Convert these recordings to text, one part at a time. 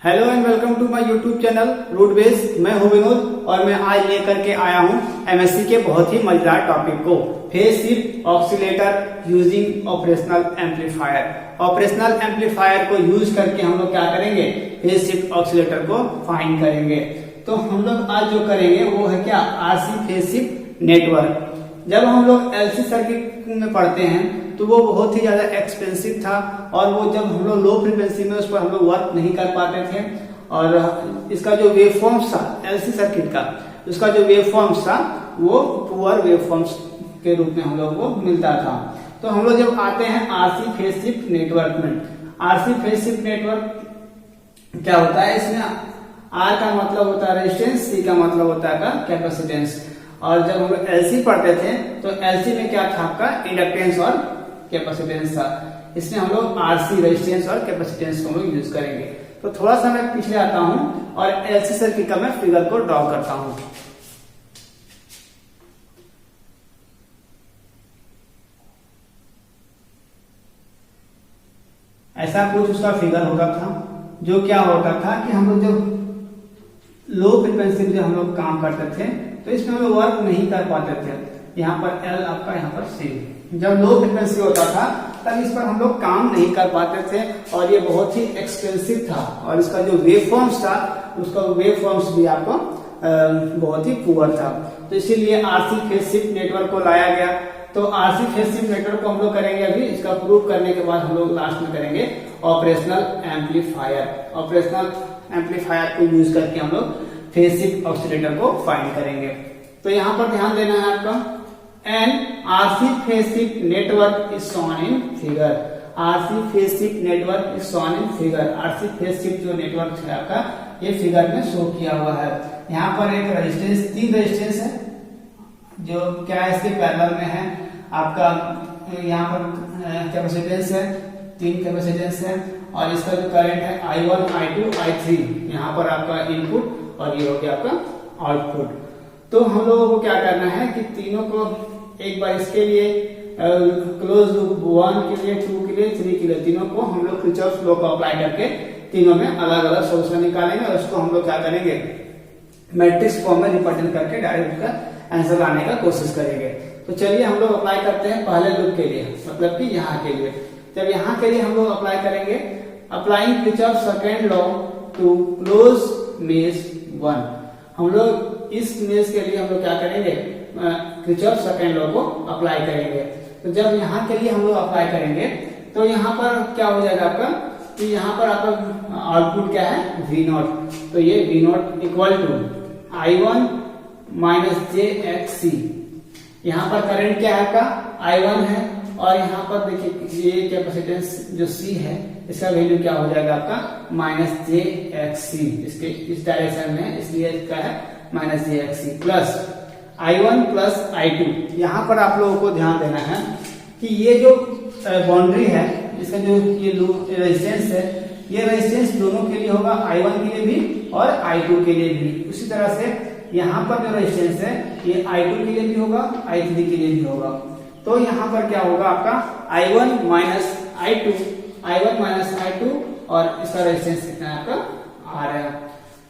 Hello and welcome to my YouTube channel root base. मैं हूं विनोद और मैं आज लेकर के आया हूं एमएससी के बहुत ही मजेदार टॉपिक को, phase shift oscillator using operational amplifier. Operational amplifier को यूज करके हम लोग क्या करेंगे, फेज शिफ्ट ऑक्सीलेटर को फाइंड करेंगे। तो हम लोग आज जो करेंगे वो है क्या, आरसी फेज शिफ्ट नेटवर्क। जब हम लोग एलसी सर्किट में पढ़ते हैं तो वो बहुत ही ज्यादा एक्सपेंसिव था और वो जब हम लोग लो फ्रीक्वेंसी में उस पर हम लोग वर्क नहीं कर पाते थे और इसका जो वेव फॉर्म्स था एलसी सर्किट का, उसका जो वेव फॉर्म्स था वो पुअर वेव फॉर्म्स के रूप में हम लोग को मिलता था। तो हम लोग जब आते हैं आरसी फेज शिफ्ट नेटवर्क में, आरसी फेज शिफ्ट नेटवर्क क्या होता है, इसमें आर का मतलब होता है रेजिस्टेंस, सी का मतलब होता है कैपेसिटेंस। और जब हम लोग एलसी पढ़ते थे तो एलसी में क्या था आपका, इंडक्टेंस और कैपेसिटेंस था। इसमें हम लोग आरसी रेजिस्टेंस और कैपेसिटेंस को हम लोग यूज करेंगे। तो थोड़ा सा मैं पीछे आता हूं और एलसी सर्किट का मैं फिगर को ड्रॉ करता हूं। ऐसा कुछ उसका फिगर होता था, जो क्या होता था कि हम लोग जब लो फ्रीक्वेंसी में हम लोग काम करते थे तो इसमें हम लोग वर्क नहीं कर पाते थे। यहाँ पर एल आपका, यहाँ पर सी। जब लो फ्रीक्वेंसी होता था तब इस पर हम लोग काम नहीं कर पाते थे और ये बहुत ही एक्सपेंसिव था और इसका जो वेव फॉर्म्स था उसका वेव फॉर्म्स भी आपको बहुत ही पुअर था। तो इसीलिए आरसी फेज शिफ्ट नेटवर्क को लाया गया। तो आरसी फेज शिफ्ट नेटवर्क को हम लोग करेंगे अभी, इसका प्रूव करने के बाद हम लोग लास्ट में करेंगे ऑपरेशनल एम्पलीफायर। ऑपरेशनल एम्पलीफायर को यूज करके हम लोग फेज शिफ्ट ऑक्सीलेटर को फाइंड करेंगे। तो यहाँ पर ध्यान देना है आपका, an RC phase shift network is shown in figure. RC phase shift network is shown in figure. RC phase shift जो नेटवर्क है आपका, ये फिगर में शो किया हुआ है। यहाँ पर एक रेजिस्टेंस, 3 रेजिस्टेंस है जो क्या है, इसके पैरेलल में है आपका। यहाँ पर कैपेसिटेंस है, 3 कैपेसिटेंस है और इसका जो करंट है I1, I2, I3, यहाँ पर आपका इनपुट और ये हो गया आपका आउटपुट। तो हम लोगों को क्या करना है कि तीनों को एक बार इसके लिए क्लोज लूप 1 के लिए, 2 के लिए, 3 के लिए, तीनों को हम लोग किरचॉफ लॉ को अप्लाई करके तीनों में अलग अलग सोल्यूशन निकालेंगे और उसको हम लोग क्या करेंगे, मैट्रिक्स फॉर्म में रिप्रेजेंट करके डायरेक्ट उसका आंसर लाने का कोशिश करेंगे। तो चलिए हम लोग अप्लाई करते हैं पहले लूप के लिए, मतलब कि यहाँ के लिए। जब यहाँ के लिए हम लोग अप्लाई करेंगे, applying Kirchhoff second law to close mesh 1, हम लोग इस मेश के लिए हम लोग क्या करेंगे, किरचॉफ सेकंड लॉ को अप्लाई करेंगे। तो जब यहाँ के लिए हम लोग अप्लाई करेंगे तो यहाँ पर क्या हो जाएगा आपका, कि यहाँ पर आपका आउटपुट क्या है, V0। तो ये V0 equal to I1 minus JXC। यहाँ पर करंट क्या है आपका, I1 है और यहाँ पर देखिए ये कैपेसिटेंस जो C है इसका वैल्यू क्या हो जाएगा आपका, माइनस JXC। इसके इस डायरेक्शन में है इसलिए इसका है minus JXC plus I1 plus I2। यहाँ पर आप लोगों को ध्यान देना है कि ये जो बाउंड्री है, इसका जो ये लूप रेजिस्टेंस है, ये रेजिस्टेंस दोनों के लिए होगा, I1 के लिए भी और I2 के लिए भी। उसी तरह से यहाँ पर जो रेजिस्टेंस है ये I2 के लिए भी होगा, I3 के लिए भी होगा। तो यहाँ पर क्या होगा आपका I1 माइनस I2 और इसका रेजिस्टेंस कितना है आपका, R है।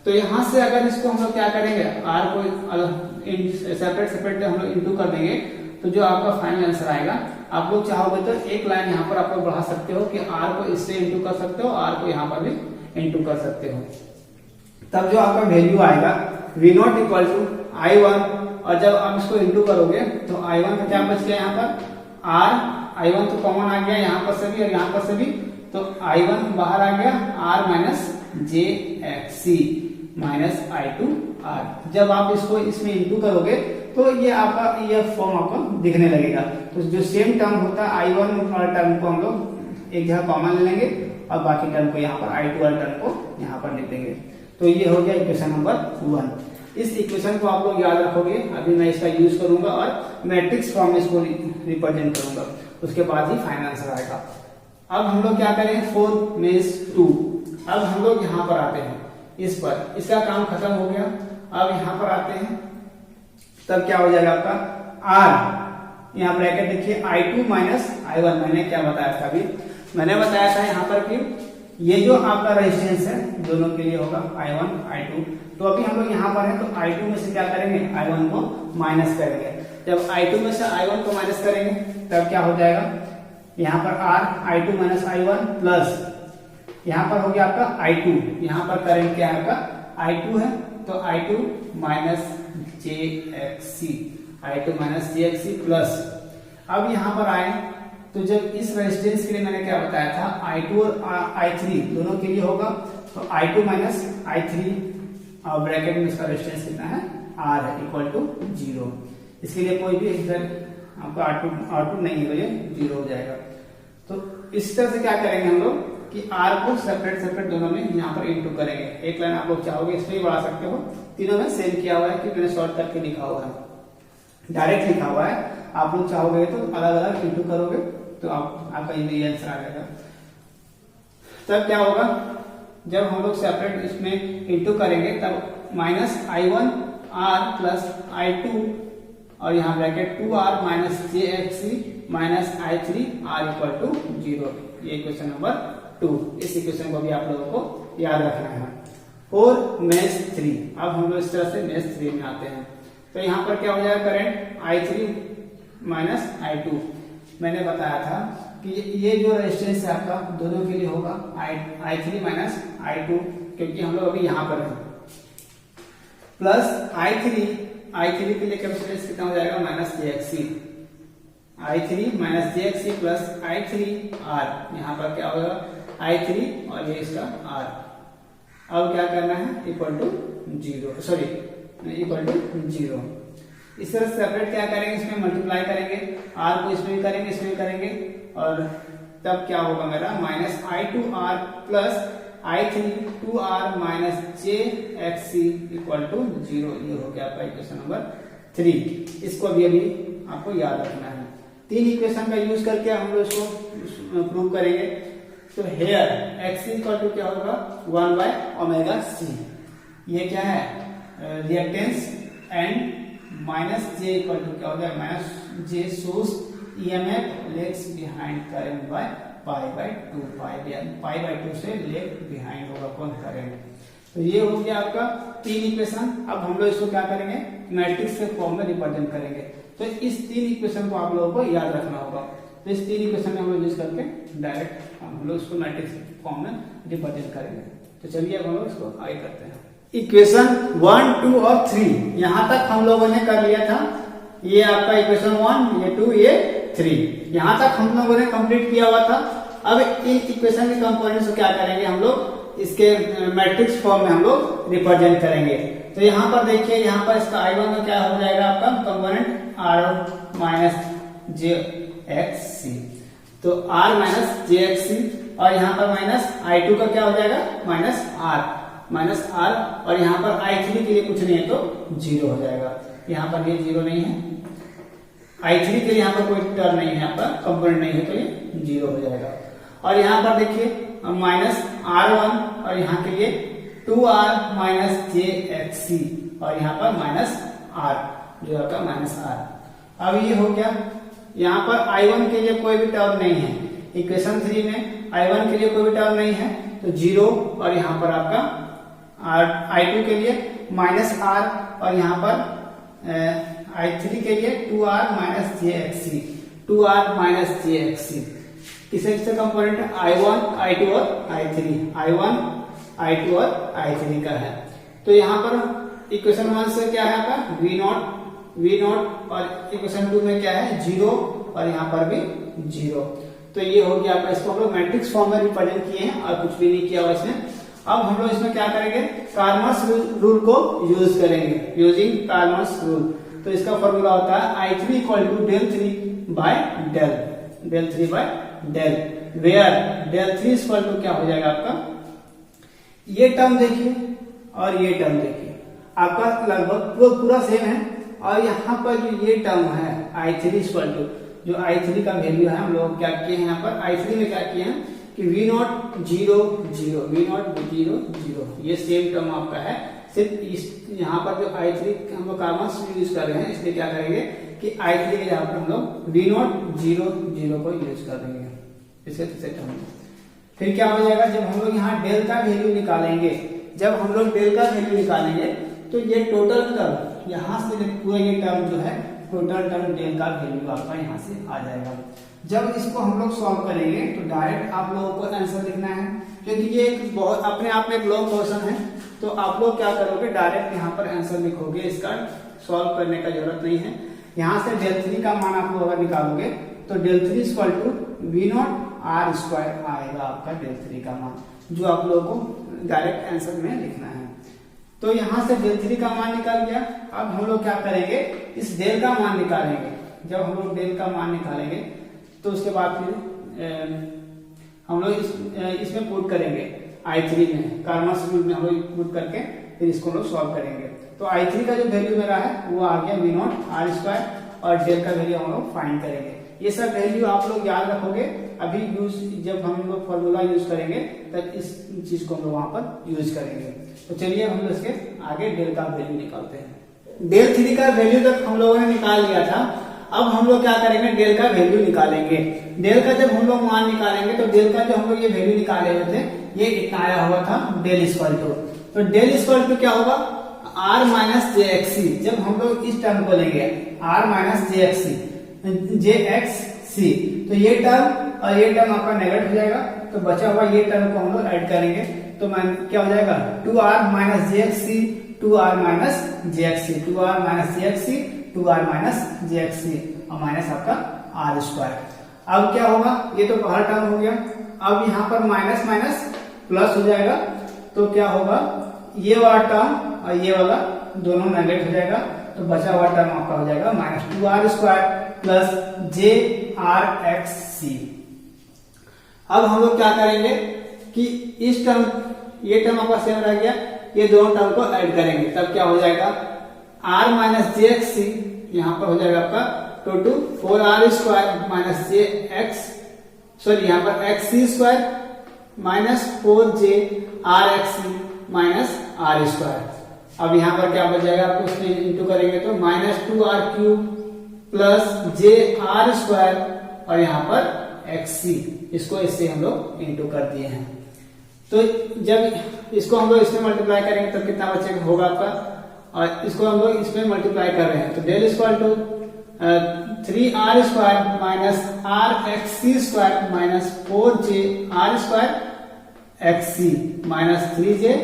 तो यहाँ से अगर इसको हम लोग क्या करेंगे, R को सेपरेट हम लोग इंटू कर देंगे तो जो आपका फाइनल आंसर आएगा, आप लोग चाहोगे तो एक लाइन यहाँ पर आप लोग बढ़ा सकते हो कि R को इससे इंटू कर सकते हो, R को यहाँ पर भी इंटू कर सकते हो। तब जो आपका वैल्यू आएगा V0 इक्वल टू I1 और जब आप इसको इंटू करोगे तो I1 का क्या बच गया, यहाँ पर R, I1 तो कॉमन आ गया यहाँ पर से भी और यहाँ पर से भी, तो I1 बाहर आ गया, R minus JXC minus I2R। जब आप इसको इसमें इंटू करोगे तो ये आपका ये फॉर्म आपको दिखने लगेगा। तो जो सेम टर्म होता है I1 वाला टर्म को हम लोग एक जगह कॉमन ले लेंगे और बाकी टर्म को यहाँ पर I2 वाला टर्म को यहाँ पर लिख देंगे। तो ये हो गया इक्वेशन नंबर 1। इस इक्वेशन को आप लोग याद रखोगे, अभी मैं इसका यूज करूंगा और मैट्रिक्स फॉर्म में इसको रिप्रेजेंट करूंगा, उसके बाद ही फाइनल आंसर आएगा। अब हम लोग क्या करें, 4 मेश 2। अब हम लोग यहाँ पर आते हैं, इस पर इसका काम खत्म हो गया। अब यहाँ पर आते हैं, तब क्या हो जाएगा आपका R, यहाँ ब्रैकेट देखिए I2 माइनस I1। मैंने क्या बताया था, अभी मैंने बताया था यहाँ पर कि ये जो आपका रेजिस्टेंस है दोनों के लिए होगा I1 I2। तो अभी हम लोग यहाँ पर हैं तो I2 में से क्या करेंगे, I1 को माइनस करेंगे। जब I2 में से I1 को माइनस करेंगे तब क्या हो जाएगा, यहाँ पर R I2 minus I1 plus यहाँ पर हो गया आपका I2, यहाँ पर करंट क्या है आपका I2 है, तो I2 minus JXC, I2 minus JXC plus. अब यहाँ पर आए तो जब इस रेजिस्टेंस के लिए मैंने क्या बताया था, I2 और I3 दोनों के लिए होगा, तो I2 माइनस I3 और ब्रैकेट में इसका रेजिस्टेंस कितना है, R है, इक्वल टू 0। इसके लिए कोई भी इधर आपका R2 नहीं है, ये 0 हो जाएगा। तो इस तरह से क्या करेंगे हम लोग कि R को सेपरेट दोनों में यहाँ पर इनटू करेंगे। एक लाइन आप लोग चाहोगे इसमें भी बढ़ा सकते हो, तीनों में सेम किया हुआ है कि मैंने शॉर्ट करके लिखा हुआ है, डायरेक्ट लिखा हुआ है। आप लोग चाहोगे तो अलग अलग इंटू करोगे तो आपका ये आंसर आ जाएगा। तब क्या होगा, जब हम लोग सेपरेट इसमें इंटू करेंगे तब minus I1 R plus I2 और यहाँ bracket 2R minus JXC minus I3 R equal to 0। ये इक्वेशन नंबर 2। इस इक्वेशन को भी आप लोगों को याद रखना है। और मेष 3, अब हम लोग इस तरह से मेष 3 में आते हैं। तो यहाँ पर क्या हो जाएगा, करंट I3 माइनस I2। मैंने बताया था कि ये जो रेजिस्टेंस है आपका दोनों के लिए होगा I3 माइनस I2, क्योंकि हम लोग अभी यहाँ पर हैं, प्लस I3 के लिए कैपेसिटेंस कितना हो जाएगा, minus JXC, I3 minus JXC plus I3R। यहाँ पर क्या होगा, I3 और ये इसका R। अब क्या करना है, equal to 0, sorry equal to 0। इस तरह सेपरेट क्या करेंगे, इसमें मल्टीप्लाई करेंगे, R को इसमें भी करेंगे, इसमें भी करेंगे, और तब क्या होगा मेरा minus I2R plus I3 2R minus JXC equal to 0। ये हो गया आपका इक्वेशन नंबर 3। इसको भी अभी आपको याद रखना है। 3 इक्वेशन का यूज करके हम लोग इसको प्रूव करेंगे। तो हेयर X इक्वल टू क्या होगा, 1 बाय ओमेगा C। ये क्या है, reactance, and minus J equal to क्या हो जाएगा, minus J source EMF lags behind current by pi by 2। Pi by 2 से लेग बिहाइंड होगा कौन, करंट। तो ये हो गया आपका 3 इक्वेशन। अब हम लोग इसको क्या करेंगे, मैट्रिक्स के फॉर्म में रिप्रेजेंट करेंगे। तो इस 3 इक्वेशन को आप लोगों को याद रखना होगा। तो इस 3 इक्वेशन में हम लोग यूज करके डायरेक्ट हम लोग इसको मैट्रिक्स फॉर्म में रिप्रेजेंट करेंगे। तो चलिए अब हम लोग इसको आगे करते हैं। इक्वेशन 1, 2 और 3 यहाँ तक हम लोगों ने कर लिया था। ये आपका इक्वेशन 1, ये 2, ये 3, यहाँ तक हम लोगों ने कंप्लीट किया हुआ था। अब इन इक्वेशन के कंपोनेंट्स को क्या करेंगे, हम लोग इसके मैट्रिक्स फॉर्म में हम लोग रिप्रेजेंट करेंगे। तो यहाँ पर देखिए, यहाँ पर इसका I1 का क्या हो जाएगा आपका कंपोनेंट R माइनस JXC। तो R माइनस JXC, और यहाँ पर माइनस I2 का क्या हो जाएगा, माइनस R, और यहाँ पर I3 के लिए कुछ नहीं है तो 0 हो जाएगा। यहाँ पर ये 0 नहीं है, I3 के लिए यहाँ पर कोई टर्म नहीं है, आपका कंपोनेंट नहीं है, तो ये 0 हो जाएगा। और यहाँ पर देखिए माइनस R1, और यहाँ के लिए 2R माइनस JXC, और यहाँ पर माइनस R, जो आपका माइनस R। अब ये हो गया। यहाँ पर I1 के लिए कोई भी टर्म नहीं है, इक्वेशन 3 में I1 के लिए कोई भी टर्म नहीं है, तो 0। और यहाँ पर आपका I2 के लिए माइनस R, और यहाँ पर I3 के लिए 2R minus JXC, 2R minus JXC। किसके कंपोनेंट है, I1, I2 और I3, I1, I2 और I3 का है। तो यहाँ पर इक्वेशन 1 से क्या है आपका V0, और इक्वेशन 2 में क्या है 0, और यहाँ पर भी 0। तो ये हो गया आपका। इसको हम लोग मैट्रिक्स फॉर्म में रिप्रेजेंट किए हैं और कुछ भी नहीं किया हुआ इसमें। अब हम लोग इसमें क्या करेंगे, कार्मर्स रूल को यूज करेंगे, यूजिंग कार्मर्स रूल। तो इसका फॉर्मूला होता है I3 equal to del 3 by del, where del 3 equal to क्या हो जाएगा आपका, ये टर्म देखिए और ये टर्म देखिए, आपका लगभग पूरा सेम है। और यहाँ पर जो ये टर्म है I3 इक्वल टू, जो I3 का वैल्यू है, हम लोग क्या किए हैं यहाँ पर I3 में क्या किए हैं कि V0 0 0, V0 0 0, ये सेम टर्म आपका है। सिर्फ इस यहाँ पर जो I3 हम लोग कार्मर्स यूज कर रहे हैं, इसलिए क्या करेंगे कि I3 के जगह पर हम लोग V0 0 0 को यूज कर देंगे इसके टर्म में। फिर क्या हो जाएगा, जब हम लोग यहाँ डेल का वैल्यू निकालेंगे, जब हम लोग डेल का वैल्यू निकालेंगे तो ये टोटल टर्म यहाँ से पूरा ये टर्म जो है टोटल टर्म डेल का वैल्यू आपका यहाँ से आ जाएगा। जब इसको हम लोग सॉल्व करेंगे तो डायरेक्ट आप लोगों को आंसर लिखना है, क्योंकि ये एक बहुत अपने आप में एक लॉन्ग क्वेश्चन है। तो आप लोग क्या करोगे, डायरेक्ट यहाँ पर आंसर लिखोगे, इसका सॉल्व करने का जरूरत नहीं है। यहाँ से डेल 3 का मान आप लोग अगर निकालोगे तो del 3 equal to V naught R square आएगा आपका डेल 3 का मान, जो आप लोगों को डायरेक्ट आंसर में लिखना है। तो यहाँ से डेल 3 का मान निकाल गया। अब हम लोग क्या करेंगे, इस डेल का मान निकालेंगे। जब हम लोग डेल का मान निकालेंगे तो उसके बाद फिर हम लोग इसमें पुट करेंगे I3 में, कार्नोट रूल में हम लोग पुट करके फिर इसको लोग सॉल्व करेंगे। तो I3 का जो वैल्यू मेरा है वो आ गया वी नॉट आर स्क्वायर, और डेल का वैल्यू हम लोग फाइंड करेंगे। ये सब वैल्यू आप लोग याद रखोगे, अभी यूज जब हम लोग फॉर्मूला यूज करेंगे तब इस चीज को हम लोग वहां पर यूज करेंगे। तो चलिए हम लोग इसके आगे डेल का वैल्यू निकालते हैं। डेल 3 का वैल्यू तक हम लोगों ने निकाल लिया था। अब हम लोग क्या करेंगे, डेल का वैल्यू निकालेंगे। डेल का जब हम लोग मान निकालेंगे तो डेल का जो हम लोग ये वैल्यू निकाले हुए थे ये इतना आया हुआ था डेल इक्वल टू। तो डेल इक्वल टू क्या होगा, आर माइनस जे एक्स सी। जब हम लोग इस टर्म को लेंगे आर माइनस जे एक्स सी, तो ये टर्म और ये टर्म आपका नेगेटिव हो जाएगा, तो बचा हुआ ये टर्म को हम लोग ऐड करेंगे। तो क्या हो जाएगा, 2r माइनस जे एक्स सी, 2r माइनस जे एक्स सी, 2r माइनस जे एक्स सी, 2r माइनस जे एक्स सी, और माइनस आपका आर स्क्वायर। अब क्या होगा, ये तो बाहर टर्म हो गया। अब यहाँ पर माइनस माइनस प्लस हो जाएगा, तो क्या होगा, ये वाला टर्म और ये वाला दोनों नेगेटिव हो जाएगा, तो बचा हुआ टर्म आपका हो जाएगा minus 2r square plus J R X C. अब हम लोग क्या करेंगे कि इस टर्म, ये टर्म आपका सेम रह गया, ये दोनों टर्म को ऐड करेंगे, तब क्या हो जाएगा, r minus J X C, यहाँ पर हो जाएगा आपका two 4r square minus J X, sorry यहाँ पर X C square minus 4j R X C minus R square. अब यहाँ पर क्या बच जाएगा, आपको उसमें इंटू करेंगे तो minus 2r cube plus J R square, और यहाँ पर एक्स सी, इसको इससे हम लोग इंटू कर दिए हैं। तो जब इसको हम लोग इसमें मल्टीप्लाई करेंगे तो कितना बचेगा होगा आपका, और इसको हम लोग इसमें मल्टीप्लाई कर रहे हैं तो del equal to 3r square minus R X C square minus 4j R square X C minus 3j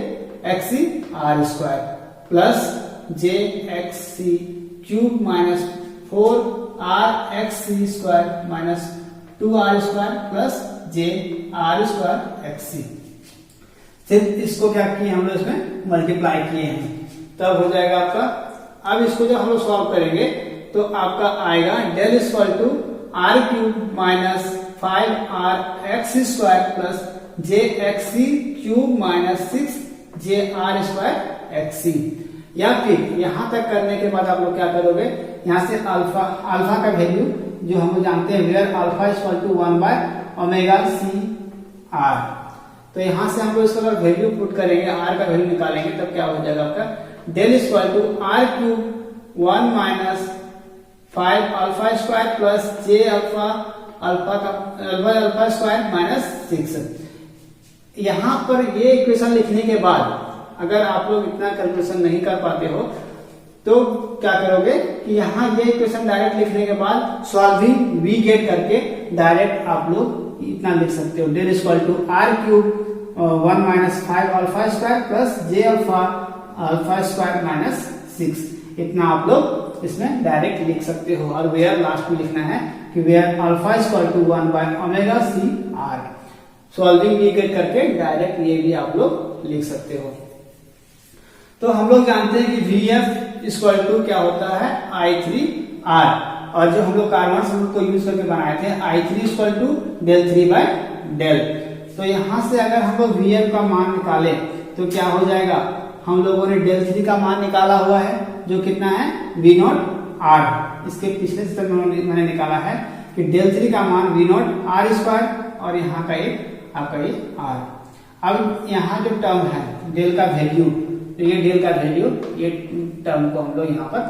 X C R square plus J X C cube minus 4r X C square minus 2r square plus J R square X C. फिर इसको क्या किए हम लोग इसमें multiply किए हैं, तब हो जाएगा आपका। अब इसको जब हम लोग सॉल्व करेंगे तो आपका आएगा del equal to R cube minus 5r X square plus J X C cube minus 6 J R square X C. या फिर यहां तक करने के बाद आप लोग क्या करोगे, यहां से अल्फा का वैल्यू जो हम लोग जानते हैं, where alpha equal to 1 by omega C R, तो यहां से हम लोग इसका वैल्यू पुट करेंगे, आर का वैल्यू निकालेंगे, तब क्या हो जाएगा आपका del equal to R cube 1 minus 5 alpha square plus J alpha alpha square minus 6। यहां पर ये इक्वेशन लिखने के बाद अगर आप लोग इतना कैलकुलेशन नहीं कर पाते हो तो क्या करोगे कि यहाँ ये इक्वेशन डायरेक्ट लिखने के बाद सॉल्विंग वी गेट करके डायरेक्ट आप लोग इतना लिख सकते हो, del equal to R cube 1 minus 5 alpha square plus J alpha square minus 6। इतना आप लोग इसमें डायरेक्ट लिख सकते हो, और वेयर लास्ट में लिखना है कि where alpha equal to 1 by omega C R. Solving we get करके डायरेक्ट ये भी आप लोग लिख सकते हो। तो हम लोग जानते हैं कि VF इक्वल टू क्या होता है I3R, और जो हम लोग कार्नोट रूल को यूज करके बनाए थे I3 equal to del 3 by del. तो यहां से अगर हम लोग VF का मान निकाले तो क्या हो जाएगा, हम लोगों ने डेल 3 का मान निकाला हुआ है जो कितना है V नॉट R। इसके पिछले स्टेप में मैंने निकाला है कि डेल 3 का मान V नॉट R स्क्वायर, और यहाँ का एक आपका ये R। अब यहाँ जो टर्म है डेल का वैल्यू, तो ये डेल का वैल्यू, ये टर्म को हम लोग यहाँ पर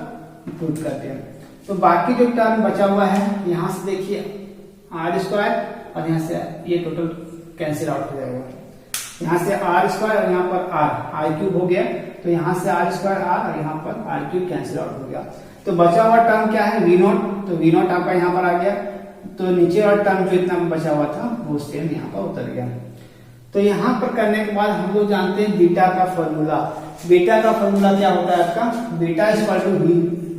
पुट करते हैं। तो बाकी जो टर्म बचा हुआ है यहाँ से देखिए आर स्क्वायर, और यहाँ से ये टोटल कैंसिल आउट हो जाएगा। यहाँ से आर स्क्वायर और यहाँ पर आर क्यूब हो गया, तो यहाँ से आर स्क्वायर आर और यहाँ पर आर क्यूब कैंसिल आउट हो गया। तो बचा हुआ टर्म क्या है, वी नॉट, तो वी नॉट आपका यहाँ पर आ गया। तो नीचे वाला टर्म जो इतना बचा हुआ था वो सेम यहाँ पर उतर गया। तो यहाँ पर करने के बाद हम लोग जानते हैं बीटा का फॉर्मूला। बीटा का फॉर्मूला क्या होता है आपका, beta equal to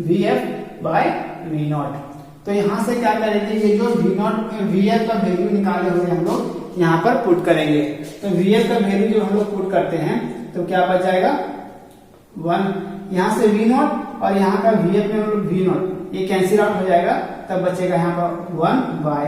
V F by V naught. तो यहाँ से क्या करेंगे, ये जो वी नॉट वी एफ का वैल्यू निकाले हुए हम लोग यहाँ पर पुट करेंगे। तो वी एफ का वैल्यू जो हम लोग पुट करते हैं तो क्या बच जाएगा 1, यहाँ से वी नॉट और यहाँ का वी एफ में हम लोग वी नॉट ये कैंसिल आउट हो जाएगा, तब बचेगा यहाँ पर 1 by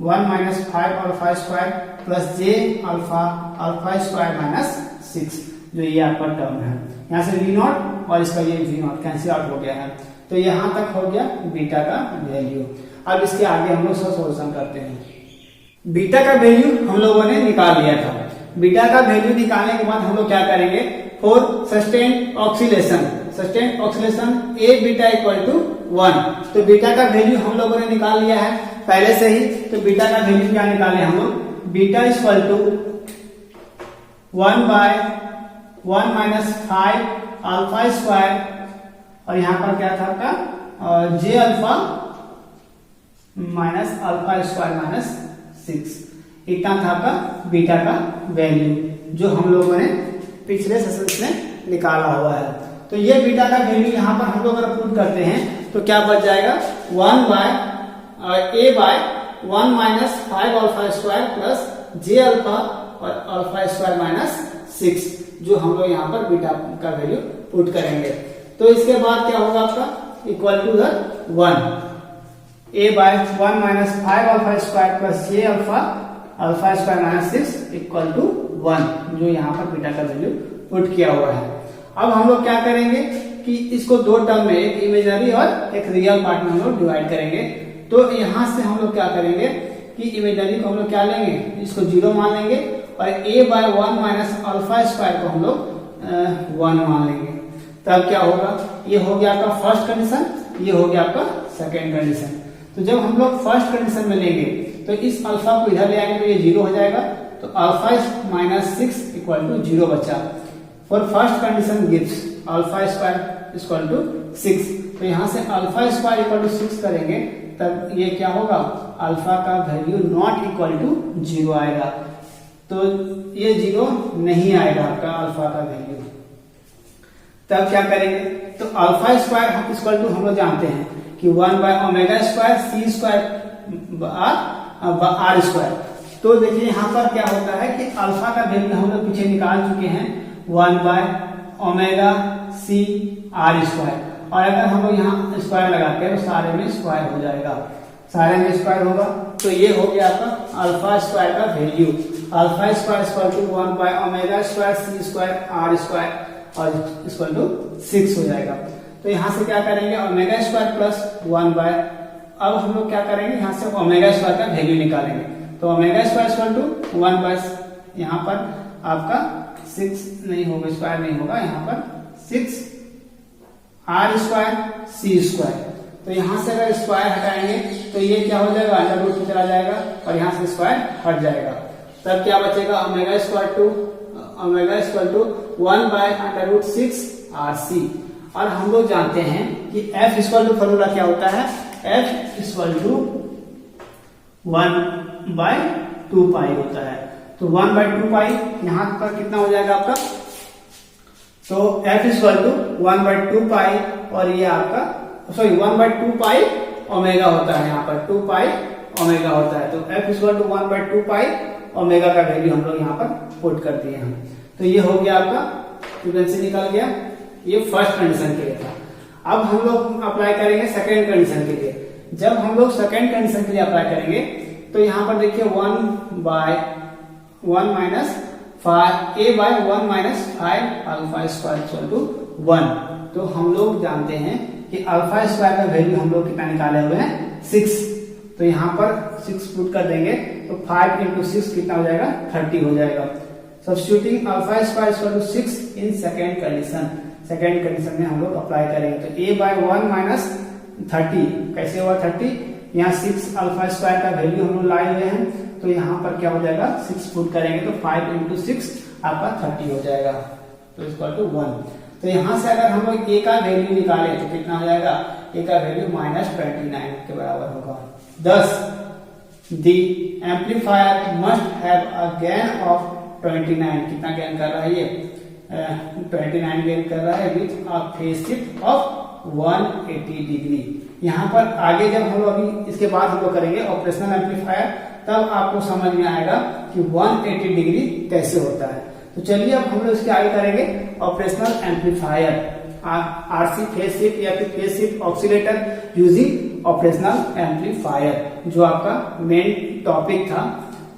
1 minus 5 alpha square plus J alpha square minus 6, जो ये आपका टर्म है। यहाँ से वी नॉट और इसका ये वी नॉट कैंसिल आउट हो गया है। तो यहाँ तक हो गया बीटा का वैल्यू। अब इसके आगे हम लोग सॉल्यूशन करते हैं। बीटा का वैल्यू हम लोगों ने निकाल लिया था। बीटा का वैल्यू निकालने के बाद हम लोग क्या करेंगे, for sustained oscillation A beta equal to 1। तो बीटा का वैल्यू हम लोगों ने निकाल लिया है पहले से ही। तो बीटा का वैल्यू क्या निकाले हम लोग, beta equal to 1 by 1 minus 5 alpha square और यहाँ पर क्या था आपका J alpha minus alpha square minus 6। इतना था आपका बीटा का वैल्यू जो हम लोगों ने पिछले सेशन में निकाला हुआ है। तो ये बीटा का वैल्यू यहाँ पर हम लोग अगर पुट करते हैं तो क्या बच जाएगा 1 by A by 1 minus 5 alpha square plus J alpha और अल्फा स्क्वायर माइनस 6, जो हम लोग यहाँ पर बीटा का वैल्यू पुट करेंगे। तो इसके बाद क्या होगा आपका equal to 1 A by 1 minus 5 alpha square plus J alpha square minus 6 equal to 1, जो यहाँ पर बीटा का वैल्यू पुट किया हुआ है। अब हम लोग क्या करेंगे कि इसको दो टर्म में, एक इमेजनरी और एक रियल पार्ट में हम लोग डिवाइड करेंगे। तो यहाँ से हम लोग क्या करेंगे कि इमेजनरी को हम लोग क्या लेंगे, इसको 0 मान लेंगे और a by 1 minus alpha square को हम लोग 1 मान लेंगे। तब क्या होगा, ये हो गया आपका फर्स्ट कंडीशन, ये हो गया आपका सेकेंड कंडीशन। तो जब हम लोग फर्स्ट कंडीशन में लेंगे तो इस अल्फा को इधर ले आएंगे तो ये 0 हो जाएगा। तो अल्फा माइनस 6 इक्वल टू 0 बचा। For first condition gives alpha square equal to 6। तो यहाँ से अल्फा स्क्वायर इक्वल टू 6 करेंगे तब ये क्या होगा, अल्फा का वैल्यू नॉट इक्वल टू 0 आएगा। तो ये 0 नहीं आएगा आपका अल्फा का वैल्यू। तब क्या करेंगे, तो अल्फा स्क्वायर हम इक्वल टू हम लोग जानते हैं कि 1 by omega square C square R square. तो देखिए यहाँ पर क्या होता है कि अल्फा का वैल्यू हम लोग पीछे निकाल चुके हैं 1 by omega C R square, और अगर हम लोग यहाँ स्क्वायर लगाते हैं तो सारे में स्क्वायर हो जाएगा, सारे में स्क्वायर होगा। तो ये हो गया आपका अल्फा स्क्वायर का value. Alpha square equal to 1 by omega square C square R square और इक्वल टू 6 हो जाएगा। तो यहाँ से क्या करेंगे, ओमेगा स्क्वायर प्लस 1 बाय, अब हम लोग क्या करेंगे यहाँ से ओमेगा स्क्वायर का वैल्यू निकालेंगे। तो omega square equal to 1 by, यहाँ पर आपका 6 नहीं होगा, स्क्वायर नहीं होगा, यहाँ पर 6 आर स्क्वायर सी स्क्वायर। तो यहाँ से अगर स्क्वायर हटाएंगे तो ये क्या हो जाएगा, अंडर रूट में चला जाएगा और यहाँ से स्क्वायर हट जाएगा। तब क्या बचेगा, omega square to 1 by under root 6 R C. और हम लोग जानते हैं कि f इक्वल टू फॉर्मूला क्या होता है, f इक्वल टू 1 बाय 2 पाई होता है। तो 1 बाय 2 पाई यहाँ पर कितना हो जाएगा आपका, तो f इक्वल टू 1 बाय 2 पाई और ये आपका 1 बाय 2 पाई ओमेगा होता है, यहाँ पर 2 पाई ओमेगा होता है। तो f equal to 1 by 2 pi omega का वैल्यू हम लोग यहाँ पर पुट कर दिए हैं। तो ये हो गया आपका फ्रीक्वेंसी निकल गया, ये फर्स्ट कंडीशन के लिए था। अब हम लोग अप्लाई करेंगे सेकेंड कंडीशन के लिए। जब हम लोग सेकेंड कंडीशन के लिए अप्लाई करेंगे तो यहाँ पर देखिए 1 by 1 minus 5 a by 1 minus 5 alpha square equal to 1। तो हम लोग जानते हैं कि अल्फा स्क्वायर का वैल्यू हम लोग कितना निकाले हुए हैं, 6। तो यहाँ पर 6 पुट कर देंगे तो 5 इंटू 6 कितना हो जाएगा, 30 हो जाएगा। Substituting alpha square equal to 6 in second condition. Second condition में हम लोग अप्लाई करेंगे तो a बाय 1 माइनस 30 कैसे हुआ 30, यहाँ 6 अल्फा स्क्वायर का वैल्यू हम लोग लाए हुए हैं तो यहाँ पर क्या हो जाएगा 6 पुट करेंगे तो 5 इंटू 6 आपका 30 हो जाएगा, तो इक्वल टू 1। तो यहाँ से अगर हम लोग ए का वैल्यू निकालें तो कितना हो जाएगा, ए का वैल्यू -29 के बराबर होगा। 10 the amplifier must have a gain of 29, कितना गेन कर रहा है ये 29 गेन कर रहा है with a phase shift of 180 degree. यहाँ पर आगे जब हम लोग अभी इसके बाद हम लोग करेंगे ऑपरेशनल एम्पलीफायर, तब आपको समझ में आएगा कि 180 डिग्री कैसे होता है। तो चलिए अब हम लोग इसके आगे करेंगे operational amplifier, RC phase shift या फिर phase shift oscillator using operational amplifier, जो आपका मेन टॉपिक था।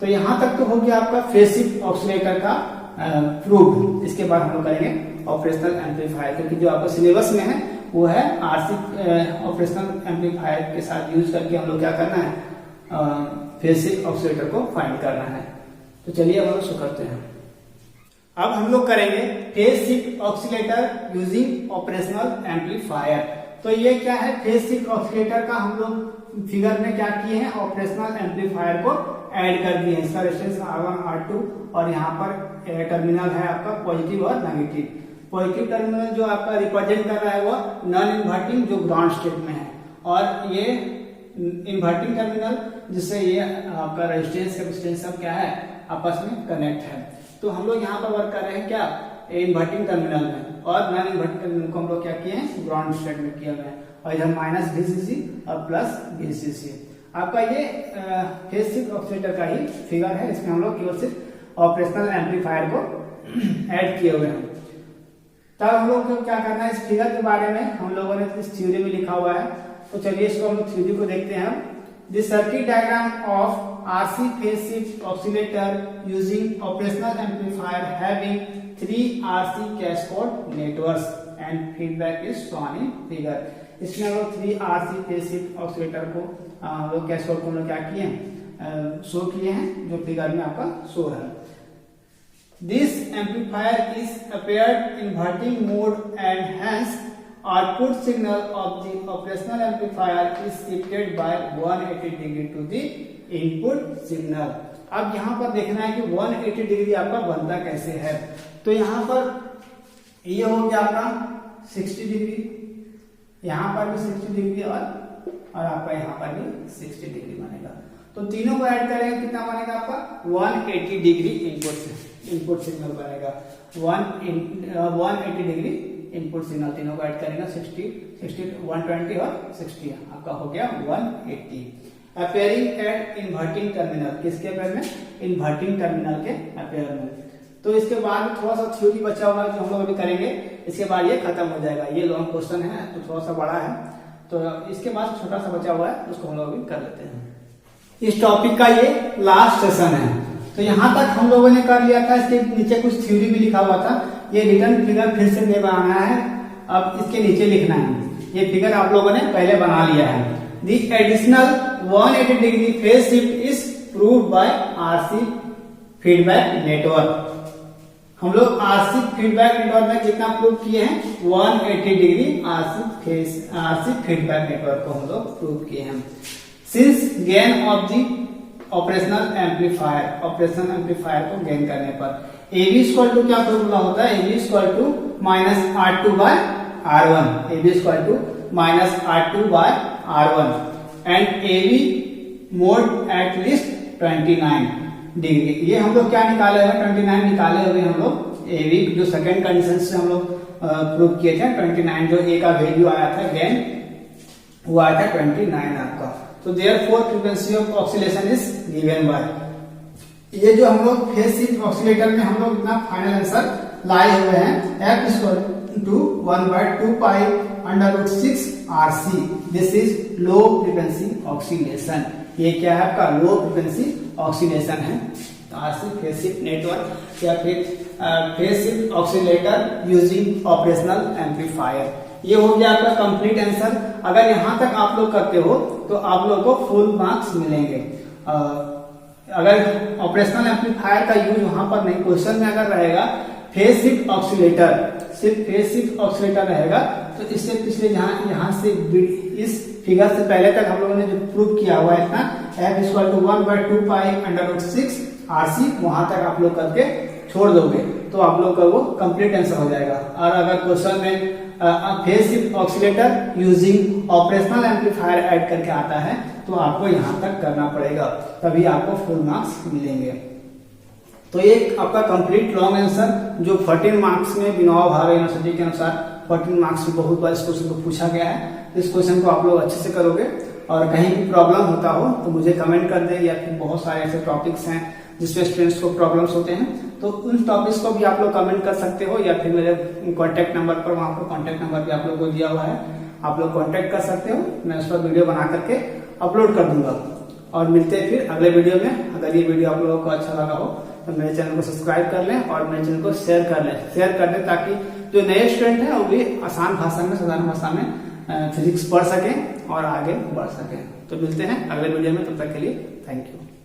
तो यहाँ तक तो हो गया आपका फेज शिफ्ट ऑक्सीलेटर का प्रूफ। इसके बाद हम लोग करेंगे ऑपरेशनल एम्पलीफायर, क्योंकि जो आपका सिलेबस में है वो है आरसी ऑपरेशनल एम्पलीफायर के साथ यूज करके हम लोग क्या करना है, फेज शिफ्ट ऑक्सीलेटर को फाइंड करना है। तो चलिए अब हम लोग शुरू करते हैं। अब हम लोग करेंगे phase shift oscillator using operational amplifier. तो ये क्या है, फेज शिफ्ट ऑक्सीलेटर का हम लोग फिगर में क्या किए हैं, ऑपरेशनल एम्पलीफायर को ऐड कर दिए हैं। इसका रेजिस्टेंस R1 R2 और यहाँ पर टर्मिनल है आपका पॉजिटिव और नेगेटिव। पॉजिटिव टर्मिनल जो आपका रिप्रेजेंट कर रहा है वो नॉन इन्वर्टिंग जो ग्राउंड स्टेट में है, और ये इन्वर्टिंग टर्मिनल जिससे ये आपका रेजिस्टेंस कैपेसिटेंस सब क्या है आपस में कनेक्ट है। तो हम लोग यहाँ पर वर्क कर रहे हैं क्या, इन्वर्टिंग टर्मिनल में, और नॉन इन्वर्टिंग टर्मिनल को हम लोग क्या किए हैं ग्राउंड स्टेट में किया हुआ है, और इधर -VCC और +VCC। आपका ये फेज शिफ्ट ऑक्सीलेटर का ही फिगर है। इसमें हम लोग केवल सिर्फ ऑपरेशनल एम्पलीफायर को ऐड किए हुए हैं। तब हम लोग को क्या करना है, इस फिगर के बारे में हम लोगों ने इस थ्योरी में लिखा हुआ है। तो चलिए इसको हम लोग थ्योरी को देखते हैं। The circuit diagram of RC phase shift oscillator using operational amplifier having 3 RC cascade networks and feedback is shown in figure. इसमें हम लोग 3 RC फेज शिफ्ट ऑक्सीलेटर को लोग कैस्केड को हम लोग क्या किए हैं, शो किए हैं, जो फिगर में आपका शो है। This amplifier is appeared inverting mode and hence output signal of the operational amplifier is shifted by 180 degree to the input signal। अब यहाँ पर देखना है कि 180 डिग्री आपका बनता कैसे है। तो यहाँ पर ये हो गया आपका 60 डिग्री, यहाँ पर भी 60 डिग्री और आपका यहाँ पर भी 60 डिग्री बनेगा। तो तीनों को ऐड करेंगे कितना बनेगा आपका 180 डिग्री इनपुट सिग्नल बनेगा। 180 डिग्री इनपुट सिग्नल तीनों को ऐड करेंगे 60, 120 और 60 आपका हो गया 180। अपेयरिंग एट इन्वर्टिंग टर्मिनल, किसके अपेयर में, इन्वर्टिंग टर्मिनल के अपेयर में। तो इसके बाद थोड़ा सा थ्योरी बचा हुआ है जो हम लोग अभी करेंगे, इसके बाद ये खत्म हो जाएगा। ये लॉन्ग क्वेश्चन है तो थोड़ा सा बड़ा है, तो इसके बाद छोटा सा बचा हुआ है उसको हम लोग अभी कर लेते हैं। इस टॉपिक का ये लास्ट सेशन है। तो यहाँ तक हम लोगों ने कर लिया था। इसके नीचे कुछ थ्योरी भी लिखा हुआ था, ये रिटर्न फिगर फिर से नहीं बनाना है, अब इसके नीचे लिखना है। ये फिगर आप लोगों ने पहले बना लिया है। The additional 180 degree phase shift is proved bye RC feedback network. हम लोग आरसी फीडबैक नेटवर्क में कितना प्रूव किए हैं, 180 डिग्री आरसी फीडबैक नेटवर्क को हम लोग प्रूव किए हैं। Since gain of the operational amplifier, operational amplifier को गेन करने पर AB इक्वल टू क्या फॉर्मूला होता है, AB equal to -R2 by R1, AB equal to -R2 by R1 and AB mode at least 29 degree. ये हम लोग क्या निकाले हुए, 29 निकाले हुए हम लोग। AB जो सेकेंड कंडीशन से हम लोग प्रूव किए थे 29, जो A का वैल्यू आया था गेन वो आया था 29 आपका। तो therefore frequency of oscillation is given by, ये जो हम लोग फेज शिफ्ट ऑक्सीलेटर में हम लोग इतना फाइनल आंसर लाए हुए हैं, F इक्वल टू 1/2 पाई √6 RC। This is low frequency oscillation. ये क्या है आपका लो फ्रीक्वेंसी ऑक्सीलेशन है। आरसी फेज शिफ्ट नेटवर्क या फिर phase shift oscillator using operational amplifier. ये हो गया आपका कंप्लीट आंसर। अगर यहां तक आप लोग करते हो तो आप लोग को फुल मार्क्स मिलेंगे। अगर ऑपरेशनल एम्पलीफायर का यूज वहां पर नहीं, क्वेश्चन में अगर रहेगा फेज शिफ्ट ऑक्सीलेटर, सिर्फ फेज शिफ्ट ऑक्सीलेटर रहेगा, तो इससे पिछले यहाँ से इस फिगर से पहले तक हम लोगों ने जो प्रूव किया हुआ है इतना f इक्वल टू 1/2π√6 RC, वहां तक आप लोग करके छोड़ दोगे तो आप लोग का वो कंप्लीट आंसर हो जाएगा। और अगर क्वेश्चन में phase shift oscillator using operational amplifier add करके आता है तो आपको यहाँ तक करना पड़ेगा, तभी आपको फुल मार्क्स मिलेंगे। तो एक आपका कंप्लीट लॉन्ग आंसर जो 14 मार्क्स में बिनोवा भावे यूनिवर्सिटी के अनुसार 14 मार्क्स में बहुत बार इस क्वेश्चन को पूछा गया है। इस क्वेश्चन को आप लोग अच्छे से करोगे और कहीं भी प्रॉब्लम होता हो तो मुझे कमेंट कर दे, या फिर बहुत सारे ऐसे टॉपिक्स हैं जिसमें स्टूडेंट्स को प्रॉब्लम्स होते हैं तो उन टॉपिक्स को भी आप लोग कमेंट कर सकते हो, या फिर मेरे कॉन्टेक्ट नंबर पर, वहां पर कॉन्टेक्ट नंबर भी आप लोग को दिया हुआ है, आप लोग कॉन्टेक्ट कर सकते हो। मैं उस पर वीडियो बना करके अपलोड कर दूंगा। और मिलते हैं फिर अगले वीडियो में। अगर ये वीडियो आप लोगों को अच्छा लगा हो तो मेरे चैनल को सब्सक्राइब कर लें और मेरे चैनल को शेयर कर लें। शेयर कर दें ताकि जो नए स्टूडेंट हैं वो भी आसान भाषा में, साधारण भाषा में फिजिक्स पढ़ सकें और आगे बढ़ सकें। तो मिलते हैं अगले वीडियो में, तब तक के लिए थैंक यू।